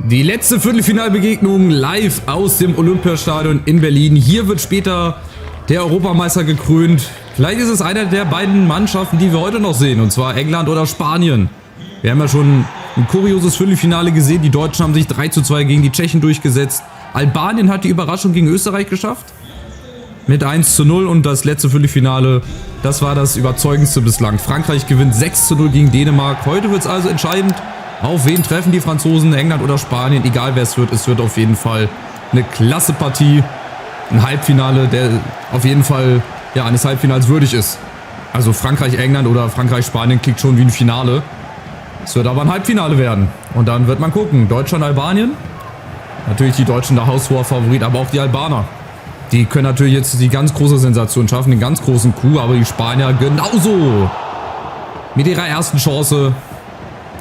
Die letzte Viertelfinalbegegnung live aus dem Olympiastadion in Berlin. Hier wird später der Europameister gekrönt. Vielleicht ist es einer der beiden Mannschaften, die wir heute noch sehen, und zwar England oder Spanien. Wir haben ja schon ein kurioses Viertelfinale gesehen. Die Deutschen haben sich 3:2 gegen die Tschechen durchgesetzt. Albanien hat die Überraschung gegen Österreich geschafft mit 1:0 und das letzte Viertelfinale, das war das überzeugendste bislang. Frankreich gewinnt 6:0 gegen Dänemark. Heute wird es also entscheidend, auf wen treffen die Franzosen, England oder Spanien. Egal wer es wird auf jeden Fall eine klasse Partie. Ein Halbfinale, der auf jeden Fall ja, eines Halbfinals würdig ist. Also Frankreich-England oder Frankreich-Spanien klingt schon wie ein Finale. Es wird aber ein Halbfinale werden. Und dann wird man gucken. Deutschland-Albanien. Natürlich die Deutschen der haushoher Favorit, aber auch die Albaner. Die können natürlich jetzt die ganz große Sensation schaffen, den ganz großen Coup, aber die Spanier genauso. Mit ihrer ersten Chance.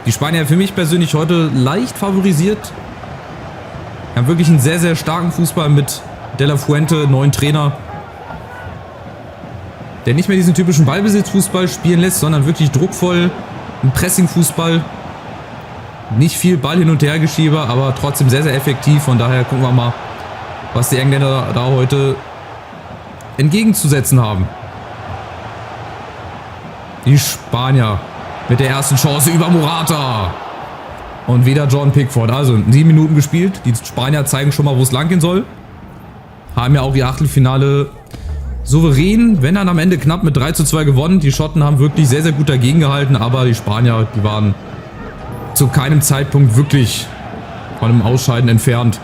Die Spanier für mich persönlich heute leicht favorisiert. Haben wirklich einen sehr, sehr starken Fußball mit De La Fuente, neuen Trainer. Der nicht mehr diesen typischen Ballbesitzfußball spielen lässt, sondern wirklich druckvoll. Ein Pressing-Fußball. Nicht viel Ball hin und her geschiebe, aber trotzdem sehr, sehr effektiv. Von daher gucken wir mal, was die Engländer da heute entgegenzusetzen haben. Die Spanier mit der ersten Chance über Morata. Und wieder John Pickford. Also 7 Minuten gespielt. Die Spanier zeigen schon mal, wo es lang gehen soll. Haben ja auch ihr Achtelfinale souverän, wenn dann am Ende knapp mit 3:2 gewonnen. Die Schotten haben wirklich sehr, sehr gut dagegen gehalten. Aber die Spanier, die waren zu keinem Zeitpunkt wirklich von einem Ausscheiden entfernt.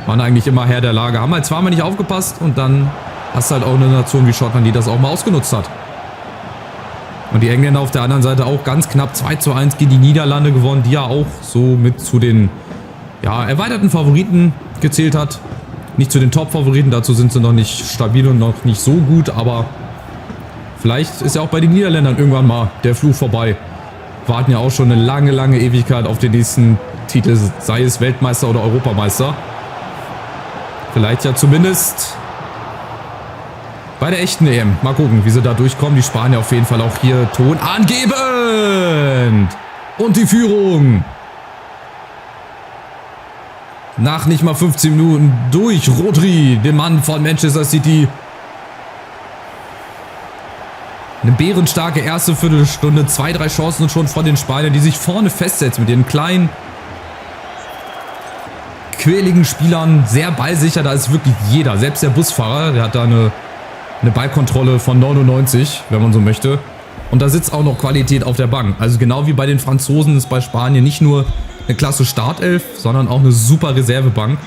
Waren eigentlich immer Herr der Lage. Haben halt zweimal nicht aufgepasst und dann hast du halt auch eine Nation wie Schottland, die das auch mal ausgenutzt hat. Und die Engländer auf der anderen Seite auch ganz knapp 2:1 gegen die Niederlande gewonnen, die ja auch so mit zu den erweiterten Favoriten gezählt hat. Nicht zu den Top-Favoriten, dazu sind sie noch nicht stabil und noch nicht so gut, aber vielleicht ist ja auch bei den Niederländern irgendwann mal der Fluch vorbei. Warten ja auch schon eine lange, lange Ewigkeit auf den nächsten Titel, sei es Weltmeister oder Europameister. Vielleicht ja zumindest bei der echten EM. Mal gucken, wie sie da durchkommen. Die Spanier auf jeden Fall auch hier tonangebend. Und die Führung. Nach nicht mal 15 Minuten durch Rodri, den Mann von Manchester City. Eine bärenstarke erste Viertelstunde. 2-3 Chancen und schon von den Spaniern, die sich vorne festsetzen mit ihren kleinen, quäligen Spielern. Sehr ballsicher, da ist wirklich jeder. Selbst der Busfahrer, der hat da eine Ballkontrolle von 99, wenn man so möchte. Und da sitzt auch noch Qualität auf der Bank. Also genau wie bei den Franzosen ist bei Spanien nicht nur eine klasse Startelf, sondern auch eine super Reservebank,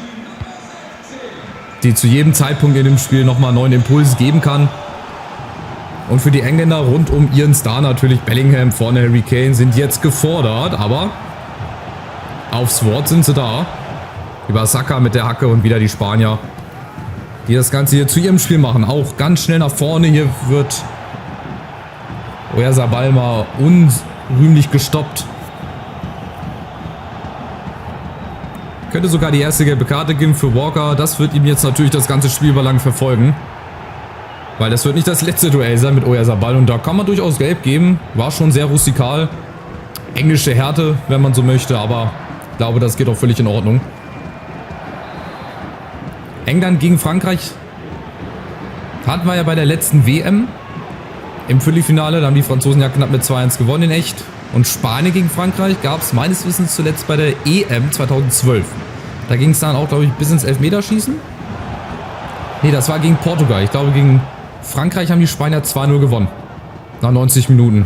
die zu jedem Zeitpunkt in dem Spiel nochmal einen neuen Impuls geben kann. Und für die Engländer rund um ihren Star natürlich Bellingham, vorne Harry Kane, sind jetzt gefordert, aber aufs Wort sind sie da. Über Saka mit der Hacke und wieder die Spanier, die das Ganze hier zu ihrem Spiel machen. Auch ganz schnell nach vorne. Hier wird Oyarzabal mal unrühmlich gestoppt. Könnte sogar die erste gelbe Karte geben für Walker. Das wird ihm jetzt natürlich das ganze Spiel über lang verfolgen. Weil das wird nicht das letzte Duell sein mit Oyarzabal. Und da kann man durchaus gelb geben. War schon sehr rustikal. Englische Härte, wenn man so möchte. Aber ich glaube, das geht auch völlig in Ordnung. England gegen Frankreich hatten wir ja bei der letzten WM im Viertelfinale. Da haben die Franzosen ja knapp mit 2:1 gewonnen in echt. Und Spanien gegen Frankreich gab es meines Wissens zuletzt bei der EM 2012. Da ging es dann auch, glaube ich, bis ins Elfmeterschießen. Nee, das war gegen Portugal. Ich glaube, gegen Frankreich haben die Spanier 2:0 gewonnen. Nach 90 Minuten.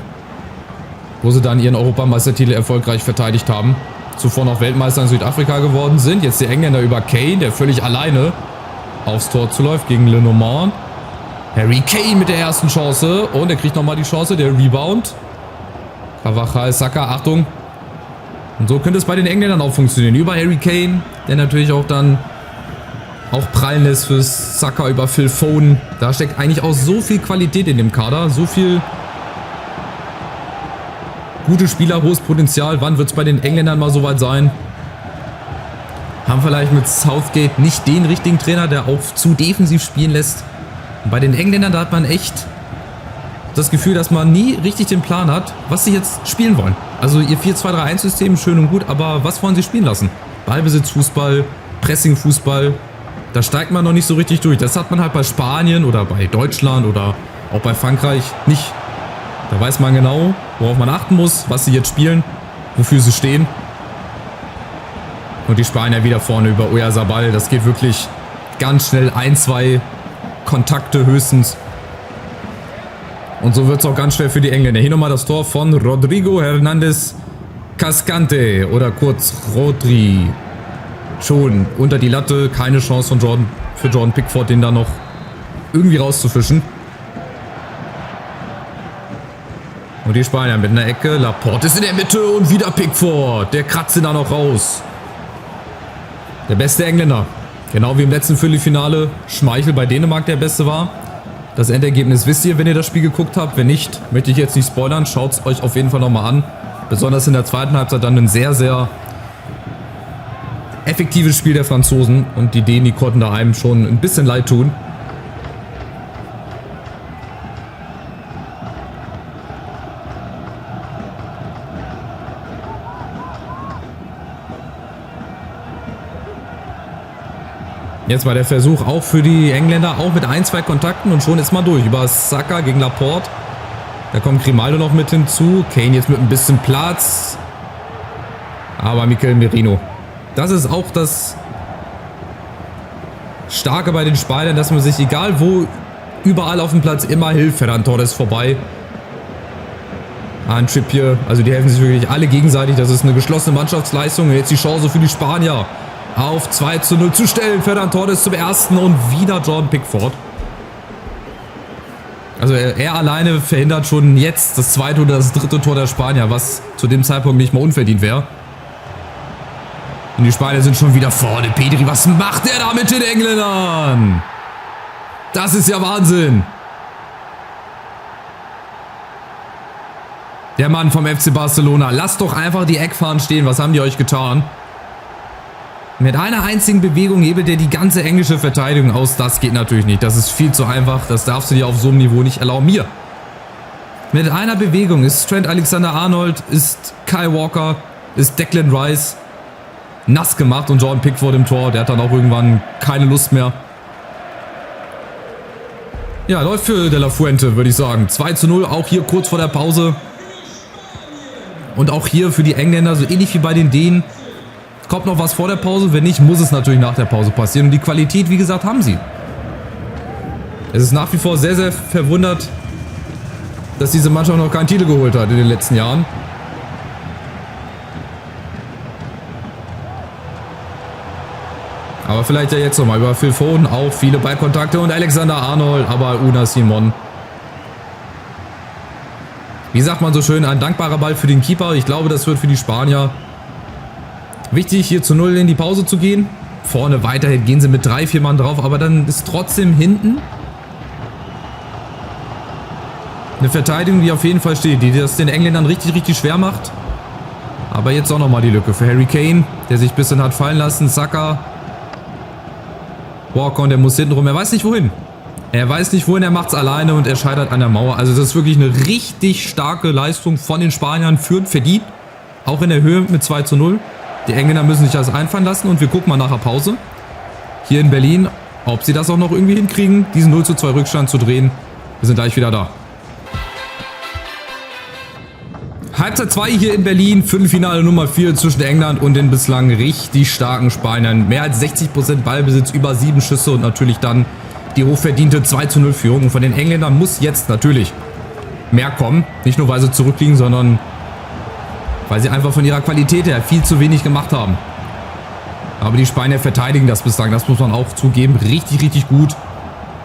Wo sie dann ihren Europameistertitel erfolgreich verteidigt haben. Zuvor noch Weltmeister in Südafrika geworden sind. Jetzt die Engländer über Kane, der völlig alleine aufs Tor zuläuft gegen Lenormand. Harry Kane mit der ersten Chance. Und er kriegt nochmal die Chance, der Rebound. Carvajal, Saka, Achtung. Und so könnte es bei den Engländern auch funktionieren. Über Harry Kane, der natürlich auch dann auch prallen lässt für Saka, über Phil Foden. Da steckt eigentlich auch so viel Qualität in dem Kader. So viel gute Spieler, hohes Potenzial. Wann wird es bei den Engländern mal soweit sein? Haben vielleicht mit Southgate nicht den richtigen Trainer, der auch zu defensiv spielen lässt. Und bei den Engländern, da hat man echt das Gefühl, dass man nie richtig den Plan hat, was sie jetzt spielen wollen. Also ihr 4-2-3-1-System, schön und gut, aber was wollen sie spielen lassen? Ballbesitzfußball, Pressingfußball, da steigt man noch nicht so richtig durch. Das hat man halt bei Spanien oder bei Deutschland oder auch bei Frankreich nicht. Da weiß man genau, worauf man achten muss, was sie jetzt spielen, wofür sie stehen. Und die Spanier wieder vorne über Oyarzabal. Das geht wirklich ganz schnell. 1, 2 Kontakte höchstens. Und so wird es auch ganz schwer für die Engländer. Hier nochmal das Tor von Rodrigo Hernández Cascante oder kurz Rodri. Schon unter die Latte. Keine Chance von Jordan Pickford, den da noch irgendwie rauszufischen. Und die Spanier mit einer Ecke. Laporte ist in der Mitte und wieder Pickford. Der kratzt ihn da noch raus. Der beste Engländer. Genau wie im letzten Viertelfinale Schmeichel bei Dänemark der Beste war. Das Endergebnis wisst ihr, wenn ihr das Spiel geguckt habt. Wenn nicht, möchte ich jetzt nicht spoilern. Schaut es euch auf jeden Fall nochmal an. Besonders in der zweiten Halbzeit dann ein sehr, sehr effektives Spiel der Franzosen. Und die Dänen, die konnten da einem schon ein bisschen leid tun. Jetzt war der Versuch auch für die Engländer, auch mit 1, 2 Kontakten und schon ist man durch. Über Saka gegen Laporte. Da kommt Grimaldo noch mit hinzu. Kane jetzt mit ein bisschen Platz. Aber Mikel Merino. Das ist auch das Starke bei den Spaniern, dass man sich, egal wo, überall auf dem Platz immer hilft. Ferran Torres vorbei. Ein Chip hier. Also die helfen sich wirklich alle gegenseitig. Das ist eine geschlossene Mannschaftsleistung. Und jetzt die Chance für die Spanier, auf 2:0 zu stellen. Ferran Torres zum ersten und wieder Jordan Pickford. Also er alleine verhindert schon jetzt das zweite oder das dritte Tor der Spanier, was zu dem Zeitpunkt nicht mal unverdient wäre. Und die Spanier sind schon wieder vorne. Pedri, was macht er da mit den Engländern? Das ist ja Wahnsinn. Der Mann vom FC Barcelona. Lasst doch einfach die Eckfahnen stehen. Was haben die euch getan? Mit einer einzigen Bewegung hebelt er die ganze englische Verteidigung aus. Das geht natürlich nicht. Das ist viel zu einfach. Das darfst du dir auf so einem Niveau nicht erlauben. Hier. Mit einer Bewegung ist Trent Alexander-Arnold, ist Kyle Walker, ist Declan Rice nass gemacht und Jordan Pickford im Tor. Der hat dann auch irgendwann keine Lust mehr. Ja, läuft für De La Fuente, würde ich sagen. 2:0, auch hier kurz vor der Pause. Und auch hier für die Engländer, so ähnlich wie bei den Dänen, kommt noch was vor der Pause. Wenn nicht, muss es natürlich nach der Pause passieren. Und die Qualität, wie gesagt, haben sie. Es ist nach wie vor sehr, sehr verwundert, dass diese Mannschaft noch keinen Titel geholt hat in den letzten Jahren. Aber vielleicht ja jetzt nochmal über Phil Foden. Auch viele Ballkontakte und Alexander-Arnold, aber Unai Simon. Wie sagt man so schön, ein dankbarer Ball für den Keeper. Ich glaube, das wird für die Spanier wichtig, hier zu 0 in die Pause zu gehen. Vorne weiterhin gehen sie mit 3, 4 Mann drauf, aber dann ist trotzdem hinten eine Verteidigung, die auf jeden Fall steht, die das den Engländern richtig, richtig schwer macht. Aber jetzt auch nochmal die Lücke für Harry Kane, der sich ein bisschen hat fallen lassen. Saka. Walker, und der muss hinten rum. Er weiß nicht wohin. Er weiß nicht wohin, er macht es alleine und er scheitert an der Mauer. Also das ist wirklich eine richtig starke Leistung von den Spaniern, führend verdient. Auch in der Höhe mit 2:0. Die Engländer müssen sich das einfallen lassen und wir gucken mal nach der Pause hier in Berlin, ob sie das auch noch irgendwie hinkriegen, diesen 0:2 Rückstand zu drehen. Wir sind gleich wieder da. Halbzeit 2 hier in Berlin, Viertelfinale Nummer 4 zwischen England und den bislang richtig starken Spaniern. Mehr als 60% Ballbesitz, über 7 Schüsse und natürlich dann die hochverdiente 2:0 Führung. Und von den Engländern muss jetzt natürlich mehr kommen. Nicht nur, weil sie zurückliegen, sondern weil sie einfach von ihrer Qualität her viel zu wenig gemacht haben. Aber die Spanier verteidigen das bislang, das muss man auch zugeben. Richtig, richtig gut.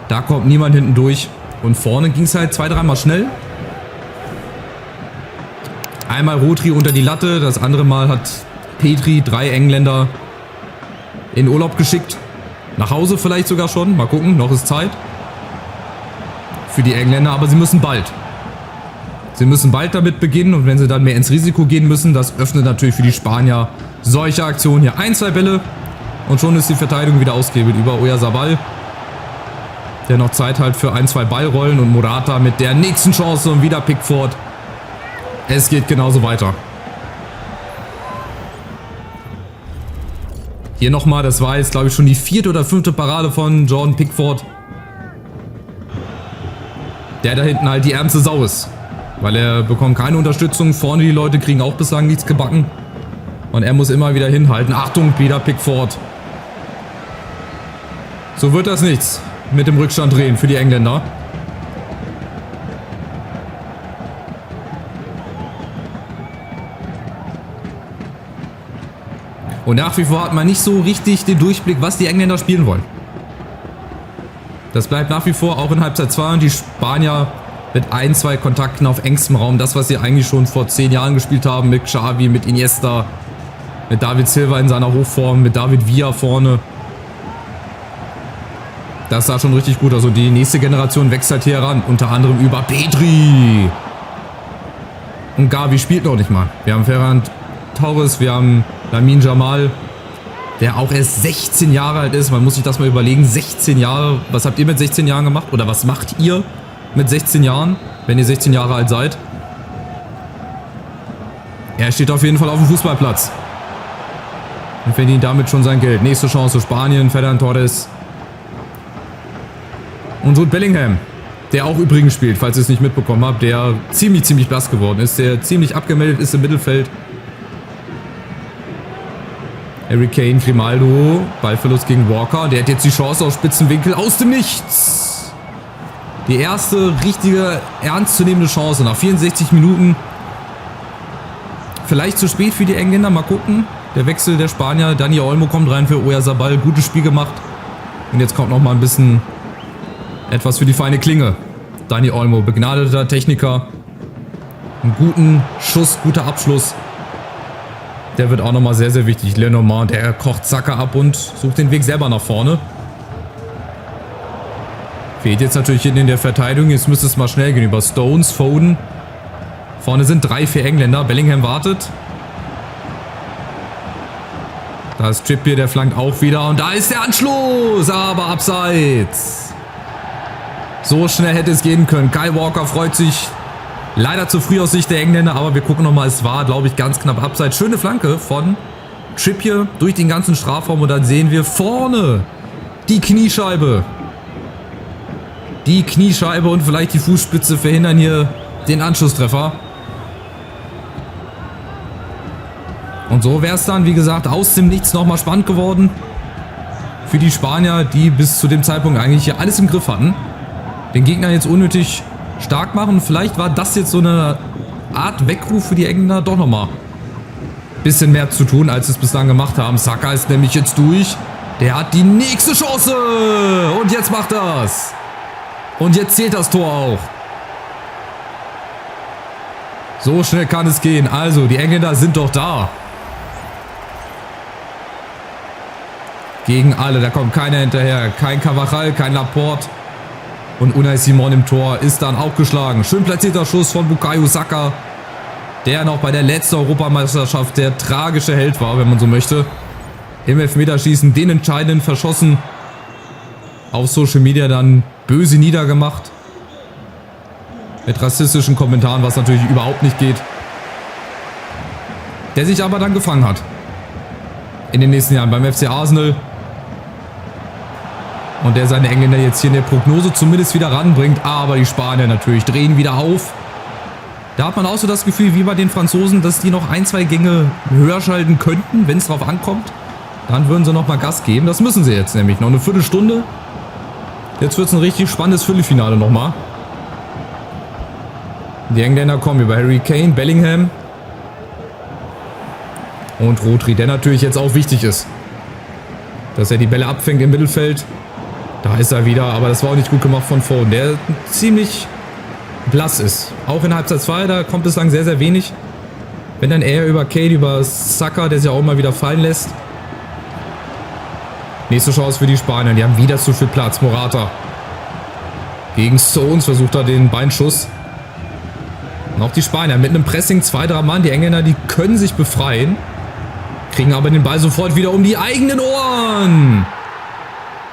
Da kommt niemand hinten durch. Und vorne ging es halt 2-, 3 Mal schnell. Einmal Rodri unter die Latte, das andere Mal hat Pedri 3 Engländer in Urlaub geschickt. Nach Hause vielleicht sogar schon. Mal gucken, noch ist Zeit für die Engländer, aber sie müssen bald. Sie müssen bald damit beginnen und wenn sie dann mehr ins Risiko gehen müssen, das öffnet natürlich für die Spanier solche Aktionen hier. 1, 2 Bälle und schon ist die Verteidigung wieder ausgehebelt über Oyarzabal, der noch Zeit hat für 1, 2 Ballrollen und Morata mit der nächsten Chance und wieder Pickford. Es geht genauso weiter. Hier nochmal, das war jetzt glaube ich schon die 4. oder 5. Parade von Jordan Pickford. Der da hinten halt die ärmste Sau ist. Weil er bekommt keine Unterstützung. Vorne die Leute kriegen auch bislang nichts gebacken. Und er muss immer wieder hinhalten. Achtung, wieder Pickford. So wird das nichts mit dem Rückstand drehen für die Engländer. Und nach wie vor hat man nicht so richtig den Durchblick, was die Engländer spielen wollen. Das bleibt nach wie vor auch in Halbzeit 2 und die Spanier mit 1, 2 Kontakten auf engstem Raum. Das, was sie eigentlich schon vor 10 Jahren gespielt haben mit Xavi, mit Iniesta, mit David Silva in seiner Hochform, mit David Villa vorne. Das sah schon richtig gut aus. Also die nächste Generation wächst halt hier heran. Unter anderem über Pedri. Und Gavi spielt noch nicht mal. Wir haben Ferran Torres, wir haben Lamine Yamal, der auch erst 16 Jahre alt ist. Man muss sich das mal überlegen. 16 Jahre. Was habt ihr mit 16 Jahren gemacht? Oder was macht ihr mit 16 Jahren, wenn ihr 16 Jahre alt seid? Er steht auf jeden Fall auf dem Fußballplatz. Und verdient damit schon sein Geld. Nächste Chance Spanien, Ferran Torres. Und Jude Bellingham, der auch übrigens spielt, falls ihr es nicht mitbekommen habt, der ziemlich blass geworden ist, der ziemlich abgemeldet ist im Mittelfeld. Harry Kane, Grimaldo, Ballverlust gegen Walker. Der hat jetzt die Chance aus Spitzenwinkel aus dem Nichts. Die erste richtige, ernstzunehmende Chance nach 64 Minuten. Vielleicht zu spät für die Engländer, mal gucken. Der Wechsel der Spanier, Dani Olmo kommt rein für Oyarzabal, gutes Spiel gemacht. Und jetzt kommt noch mal ein bisschen etwas für die feine Klinge. Dani Olmo, begnadeter Techniker. Einen guten Schuss, guter Abschluss. Der wird auch nochmal sehr wichtig. Lenormand, der kocht Saka ab und sucht den Weg selber nach vorne. Fehlt jetzt natürlich in der Verteidigung. Jetzt müsste es mal schnell gehen über Stones, Foden. Vorne sind 3, 4 Engländer. Bellingham wartet. Da ist Trippier, der flankt auch wieder. Und da ist der Anschluss. Aber abseits. So schnell hätte es gehen können. Kyle Walker freut sich. Leider zu früh aus Sicht der Engländer, aber wir gucken nochmal, es war, glaube ich, ganz knapp abseits. Schöne Flanke von Trippier durch den ganzen Strafraum und dann sehen wir vorne die Kniescheibe. Die Kniescheibe und vielleicht die Fußspitze verhindern hier den Anschlusstreffer. Und so wäre es dann, wie gesagt, aus dem Nichts nochmal spannend geworden. Für die Spanier, die bis zu dem Zeitpunkt eigentlich hier alles im Griff hatten. Den Gegner jetzt unnötig stark machen. Vielleicht war das jetzt so eine Art Weckruf für die Engländer, doch nochmal ein bisschen mehr zu tun, als sie es bislang gemacht haben. Saka ist nämlich jetzt durch. Der hat die nächste Chance. Und jetzt macht er's. Und jetzt zählt das Tor auch. So schnell kann es gehen. Also, die Engländer sind doch da. Gegen alle. Da kommt keiner hinterher. Kein Carvajal, kein Laporte. Und Unai Simon im Tor ist dann auch geschlagen. Schön platzierter Schuss von Bukayo Saka, der noch bei der letzten Europameisterschaft der tragische Held war, wenn man so möchte. Im Elfmeterschießen den entscheidenden verschossen. Auf Social Media dann böse niedergemacht. Mit rassistischen Kommentaren, was natürlich überhaupt nicht geht. Der sich aber dann gefangen hat. In den nächsten Jahren beim FC Arsenal. Und der seine Engländer jetzt hier in der Prognose zumindest wieder ranbringt. Aber die Spanier natürlich drehen wieder auf. Da hat man auch so das Gefühl, wie bei den Franzosen, dass die noch 1, 2 Gänge höher schalten könnten, wenn es drauf ankommt. Dann würden sie nochmal Gas geben. Das müssen sie jetzt nämlich. Noch eine Viertelstunde. Jetzt wird es ein richtig spannendes Viertelfinale nochmal. Die Engländer kommen über Harry Kane, Bellingham. Und Rodri, der natürlich jetzt auch wichtig ist. Dass er die Bälle abfängt im Mittelfeld. Da ist er wieder, aber das war auch nicht gut gemacht von Foden, der ziemlich blass ist. Auch in Halbzeit 2, da kommt bislang sehr wenig. Wenn dann eher über Kane, über Saka, der sich auch immer wieder fallen lässt. Nächste Chance für die Spanier, die haben wieder zu viel Platz. Morata gegen Stones versucht er den Beinschuss. Und auch die Spanier mit einem Pressing, 2, 3 Mann. Die Engländer, die können sich befreien. Kriegen aber den Ball sofort wieder um die eigenen Ohren.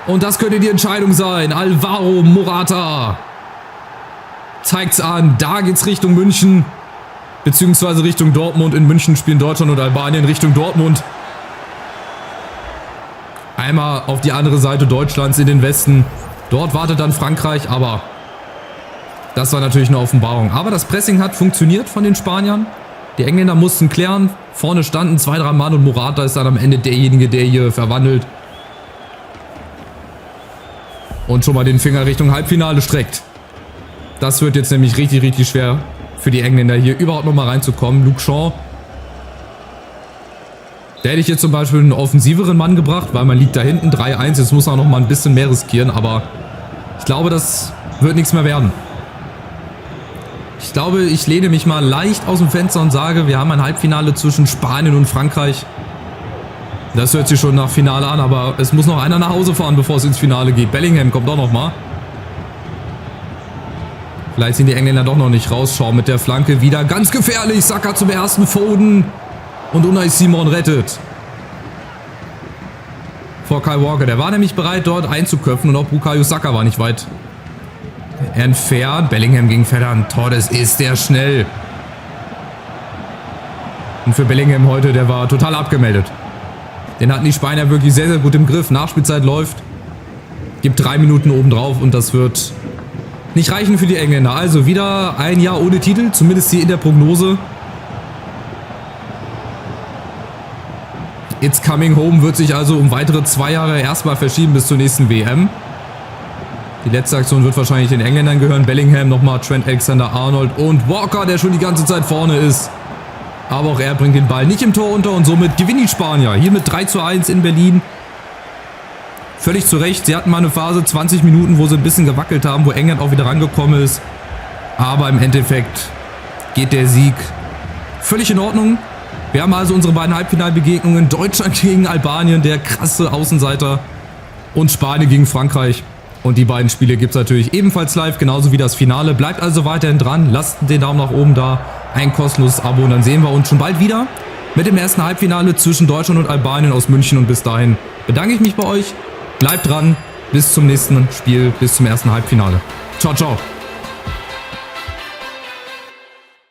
Und das könnte die Entscheidung sein. Alvaro Morata zeigt's an. Da geht's Richtung München. Beziehungsweise Richtung Dortmund. In München spielen Deutschland und Albanien Richtung Dortmund. Einmal auf die andere Seite Deutschlands in den Westen. Dort wartet dann Frankreich, aber das war natürlich eine Offenbarung. Aber das Pressing hat funktioniert von den Spaniern. Die Engländer mussten klären. Vorne standen 2-3 Mann und Morata ist dann am Ende derjenige, der hier verwandelt. Und schon mal den Finger Richtung Halbfinale streckt. Das wird jetzt nämlich richtig, richtig schwer für die Engländer hier überhaupt nochmal reinzukommen. Luke Shaw. Da hätte ich jetzt zum Beispiel einen offensiveren Mann gebracht, weil man liegt da hinten 3-1. Jetzt muss man noch mal ein bisschen mehr riskieren, aber ich glaube, das wird nichts mehr werden. Ich glaube, ich lehne mich mal leicht aus dem Fenster und sage, wir haben ein Halbfinale zwischen Spanien und Frankreich. Das hört sich schon nach Finale an, aber es muss noch einer nach Hause fahren, bevor es ins Finale geht. Bellingham kommt auch noch mal. Vielleicht sind die Engländer doch noch nicht raus. Schau mit der Flanke wieder ganz gefährlich. Saka zum ersten, Foden. Und Unai Simon rettet. Vor Kyle Walker. Der war nämlich bereit, dort einzuköpfen. Und auch Bukayo Saka war nicht weit entfernt. Bellingham gegen Ferdinand Torres. Ist der schnell. Und für Bellingham heute, der war total abgemeldet. Den hatten die Spanier wirklich sehr, sehr gut im Griff. Nachspielzeit läuft. Gibt 3 Minuten obendrauf. Und das wird nicht reichen für die Engländer. Also wieder ein Jahr ohne Titel. Zumindest hier in der Prognose. It's Coming Home wird sich also um weitere 2 Jahre erstmal verschieben bis zur nächsten WM. Die letzte Aktion wird wahrscheinlich den Engländern gehören. Bellingham nochmal, Trent Alexander-Arnold und Walker, der schon die ganze Zeit vorne ist. Aber auch er bringt den Ball nicht im Tor unter und somit gewinnen die Spanier. Hier mit 3:1 in Berlin. Völlig zu Recht. Sie hatten mal eine Phase, 20 Minuten, wo sie ein bisschen gewackelt haben, wo England auch wieder rangekommen ist. Aber im Endeffekt geht der Sieg völlig in Ordnung. Wir haben also unsere beiden Halbfinalbegegnungen. Deutschland gegen Albanien, der krasse Außenseiter. Und Spanien gegen Frankreich. Und die beiden Spiele gibt es natürlich ebenfalls live, genauso wie das Finale. Bleibt also weiterhin dran. Lasst den Daumen nach oben da. Ein kostenloses Abo und dann sehen wir uns schon bald wieder mit dem ersten Halbfinale zwischen Deutschland und Albanien aus München. Und bis dahin bedanke ich mich bei euch. Bleibt dran. Bis zum nächsten Spiel. Bis zum ersten Halbfinale. Ciao, ciao.